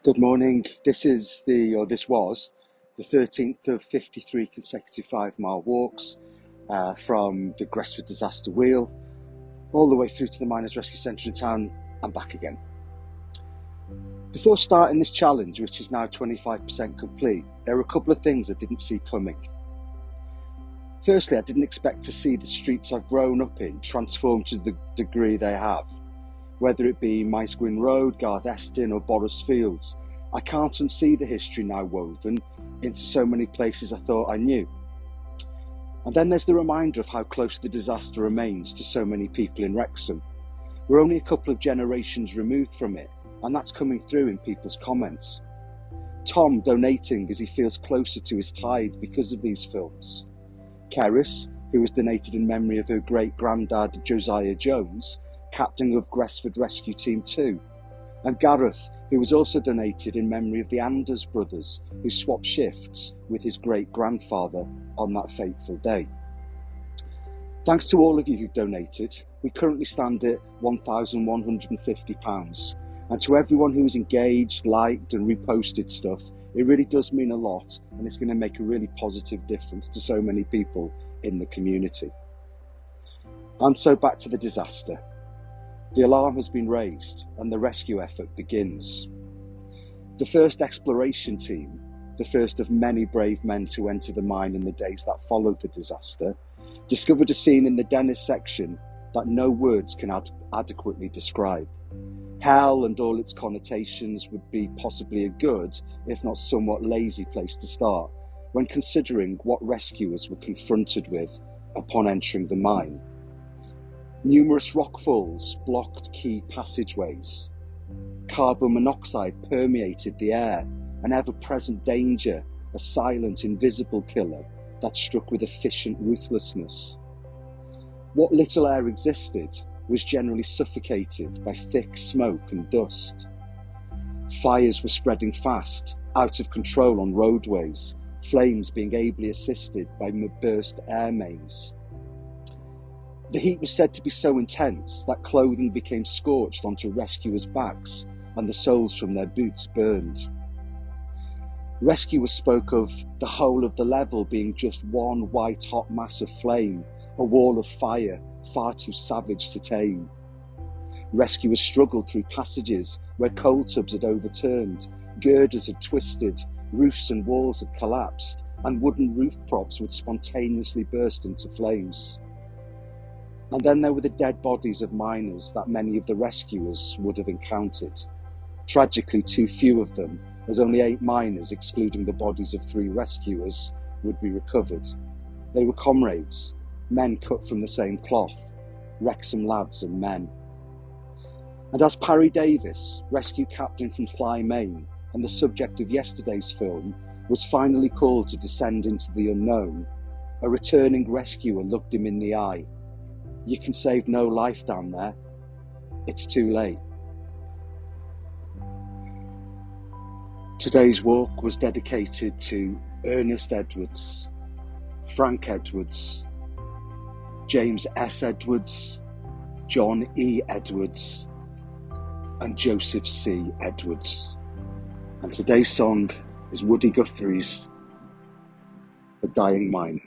Good morning. This was the 13th of 53 consecutive 5 mile walks from the Gresford Disaster Wheel all the way through to the Miners Rescue Centre in town and back again. Before starting this challenge, which is now 25% complete, there were a couple of things I didn't see coming. Firstly, I didn't expect to see the streets I've grown up in transformed to the degree they have. Whether it be Maesgwyn Road, Garth Estyn or Boris Fields, I can't unsee the history now woven into so many places I thought I knew. And then there's the reminder of how close the disaster remains to so many people in Wrexham. We're only a couple of generations removed from it, and that's coming through in people's comments. Tom donating as he feels closer to his tide because of these films. Cerys, who was donated in memory of her great-granddad Josiah Jones, captain of Gresford Rescue Team 2, and Gareth, who was also donated in memory of the Anders brothers, who swapped shifts with his great-grandfather on that fateful day. Thanks to all of you who donated. We currently stand at £1,150, and to everyone who has engaged, liked and reposted stuff, it really does mean a lot, and it's going to make a really positive difference to so many people in the community. And so back to the disaster. The alarm has been raised and the rescue effort begins. The first exploration team, the first of many brave men to enter the mine in the days that followed the disaster, discovered a scene in the Dennis section that no words can adequately describe. Hell and all its connotations would be possibly a good, if not somewhat lazy place to start, when considering what rescuers were confronted with upon entering the mine. Numerous rockfalls blocked key passageways. Carbon monoxide permeated the air, an ever-present danger, a silent, invisible killer that struck with efficient ruthlessness. What little air existed was generally suffocated by thick smoke and dust. Fires were spreading fast, out of control on roadways, flames being ably assisted by burst air mains. The heat was said to be so intense that clothing became scorched onto rescuers' backs and the soles from their boots burned. Rescuers spoke of the whole of the level being just one white-hot mass of flame, a wall of fire far too savage to tame. Rescuers struggled through passages where coal tubs had overturned, girders had twisted, roofs and walls had collapsed, and wooden roof props would spontaneously burst into flames. And then there were the dead bodies of miners that many of the rescuers would have encountered. Tragically, too few of them, as only 8 miners, excluding the bodies of 3 rescuers, would be recovered. They were comrades, men cut from the same cloth, Wrexham lads and men. And as Parry Davis, rescue captain from Cly Main, and the subject of yesterday's film, was finally called to descend into the unknown, a returning rescuer looked him in the eye. You can save no life down there. It's too late. Today's walk was dedicated to Ernest Edwards, Frank Edwards, James S. Edwards, John E. Edwards, and Joseph C. Edwards. And today's song is Woody Guthrie's The Dying Mine.